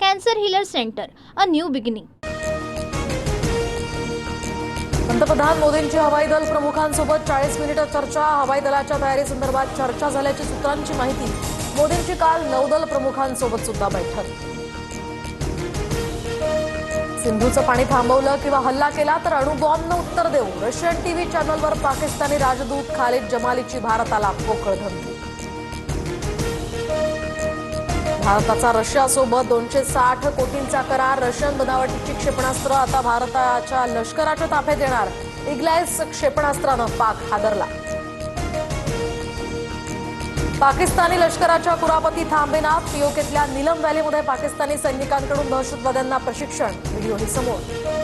Cancer healer centre, a new beginning. पंतप्रधान मोदींची हवाई दल प्रमुखांसोबत 40 मिनिटं चर्चा. हवाई दलाच्या तयारीसंदर्भात चर्चा झाल्याची सूत्रांची माहिती. मोदींची काल नौदल प्रमुखांसोबत सुद्धा बैठक. सिंधूचं पाणी थांबवलं किंवा हल्ला केला तर अणुबॉम्बनं उत्तर देऊ. रशियन टीव्ही चॅनलवर पाकिस्तानी राजदूत खालिद जमालीची भारताला पोकळ धमकी. भारताचा रशियासोबत 260 कोटींचा करार. रशियन बनावटीची क्षेपणास्त्र आता भारताच्या लष्कराच्या ताफ्यात येणार. इग्लाइस क्षेपणास्त्रानं पाक हादरला. पाकिस्तानी लष्कराच्या कुरापती थांबेना. पीओकेतल्या नीलम व्हॅलीमध्ये पाकिस्तानी सैनिकांकडून दहशतवाद्यांना प्रशिक्षण. व्हिडिओही समोर.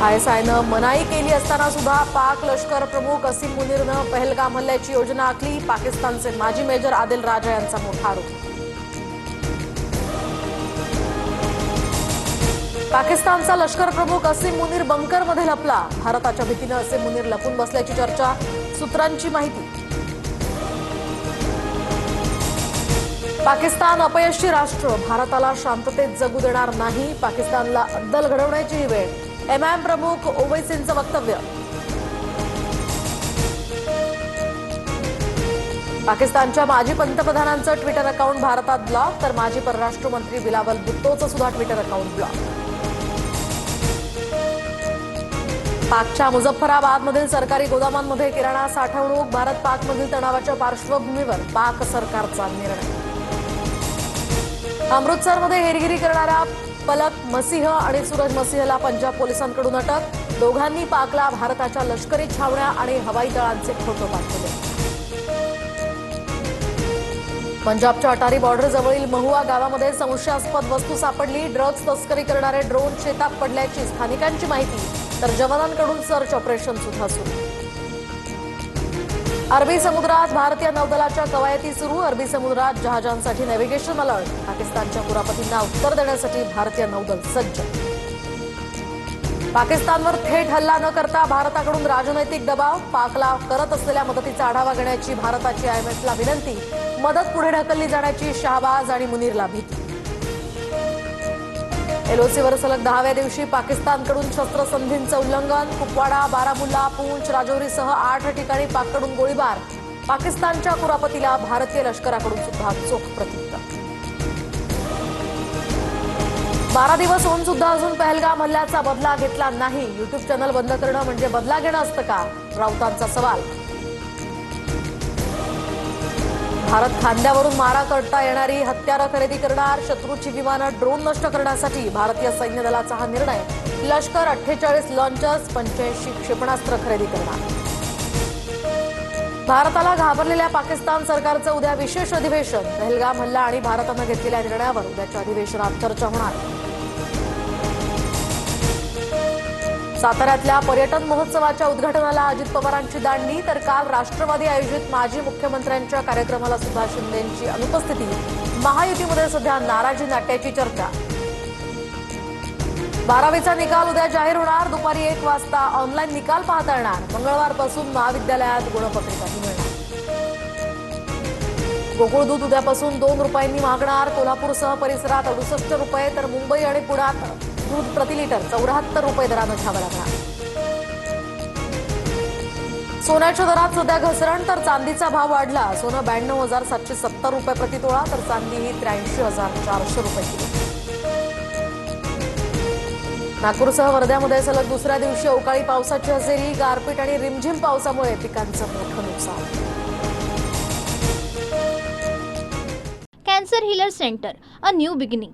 आयएसआयनं मनाई केली असताना सुद्धा पाक लष्कर प्रमुख असीम मुनीरनं पहलगाम हल्ल्याची योजना आखली. पाकिस्तानचे माजी मेजर आदिल राजा यांचा मोठा आरोप. पाकिस्तानचा लष्कर प्रमुख असीम मुनीर बंकरमध्ये लपला. भारताच्या भीतीनं असीम मुनीर लपून बसल्याची चर्चा. सूत्रांची माहिती. पाकिस्तान अपयशी राष्ट्र. भारताला शांततेत जगू देणार नाही. पाकिस्तानला अद्दल घडवण्याची ही वेळ. एमआयएम प्रमुख ओवैसींचं वक्तव्य. पाकिस्तानच्या माजी पंतप्रधानांचं ट्विटर अकाउंट भारतात ब्लॉक, तर माजी परराष्ट्र मंत्री बिलावल भुट्टोचं सुद्धा ट्विटर अकाउंट ब्लॉक. पाकच्या मुझफ्फराबादमधील सरकारी गोदामांमध्ये किराणा साठवणूक. भारत पाकमधील तणावाच्या पार्श्वभूमीवर पाक सरकारचा निर्णय. अमृतसरमध्ये हेरगिरी करणाऱ्या पलक मसीह आणि सूरज मसीहला पंजाब पोलिसांकडून अटक. दोघांनी पाकला भारताच्या लष्करी छावण्या आणि हवाई तळांचे फोटो पाठवले. पंजाबच्या अटारी बॉर्डर जवळील महुआ गावामध्ये संशयास्पद वस्तू सापडली. ड्रग्ज तस्करी करणारे ड्रोन शेतात पडल्याची स्थानिकांची माहिती, तर जवानांकडून सर्च ऑपरेशन सुद्धा सुरू. अरबी समुद्रात भारतीय नौदलाच्या कवायती सुरू. अरबी समुद्रात जहाजांसाठी नेव्हिगेशन अलर्ट. पाकिस्तानच्या कुरापतींना उत्तर देण्यासाठी भारतीय नौदल सज्ज. पाकिस्तानवर थेट हल्ला न करता भारताकडून राजनैतिक दबाव. पाकला करत असलेल्या मदतीचा आढावा घेण्याची भारताची आयएमएफला विनंती. मदत पुढे ढकलली जाण्याची शहाबाज आणि मुनीरला भीती. एलओसीवर सलग 10व्या दिवशी पाकिस्तानकडून शस्त्रसंधींचं उल्लंघन. कुपवाडा, बारामुल्ला, पूंछ, राजौरीसह 8 ठिकाणी पाककडून गोळीबार. पाकिस्तानच्या कुरापतीला भारतीय लष्कराकडून सुद्धा चोख प्रत्युत्तर. 12 दिवस होऊन सुद्धा अजून पहलगाम हल्ल्याचा बदला घेतला नाही. युट्यूब चॅनल बंद करणं म्हणजे बदला घेणं असतं का? राऊतांचा सवाल. भारत खांद्यावरून मारा करता येणारी हत्यारं खरेदी करणार. शत्रूची विमानं, ड्रोन नष्ट करण्यासाठी भारतीय सैन्य दलाचा हा निर्णय. लष्कर 48 लॉन्चर्स, 85 क्षेपणास्त्र खरेदी करणार. भारताला घाबरलेल्या पाकिस्तान सरकारचं उद्या विशेष अधिवेशन. पहलगाम हल्ला आणि भारतानं घेतलेल्या निर्णयावर उद्याच्या अधिवेशनात चर्चा होणार. साताऱ्यातल्या पर्यटन महोत्सवाच्या उद्घाटनाला अजित पवारांची दांडी, तर काल राष्ट्रवादी आयोजित माजी मुख्यमंत्र्यांच्या कार्यक्रमाला सुद्धा शिंदेंची अनुपस्थिती. महायुतीमध्ये सध्या नाराजी नाट्याची चर्चा. 12वीचा निकाल उद्या जाहीर होणार. दुपारी 1 वाजता ऑनलाईन निकाल पाहता येणार. मंगळवारपासून महाविद्यालयात गुणपत्रिकाही मिळणार. गोकुळ दूध उद्यापासून 2 रुपयांनी मागणार. कोल्हापूरसह परिसरात 68 रुपये, तर मुंबई आणि पुण्यात दूध प्रति लिटर 74 रुपये दरानं घ्यावं लागणार. सोन्याच्या दरात सध्या घसरण, तर चांदीचा भाव वाढला. सोनं 92,770 रुपये प्रति तोळा, तर चांदी ही 83,400 रुपये किलो. नागपूरसह वर्ध्यामध्ये सलग दुसऱ्या दिवशी अवकाळी पावसाची हजेरी. गारपीट आणि रिमझिम पावसामुळे पिकांचं मोठं नुकसान. Cancer healer centre, a new beginning.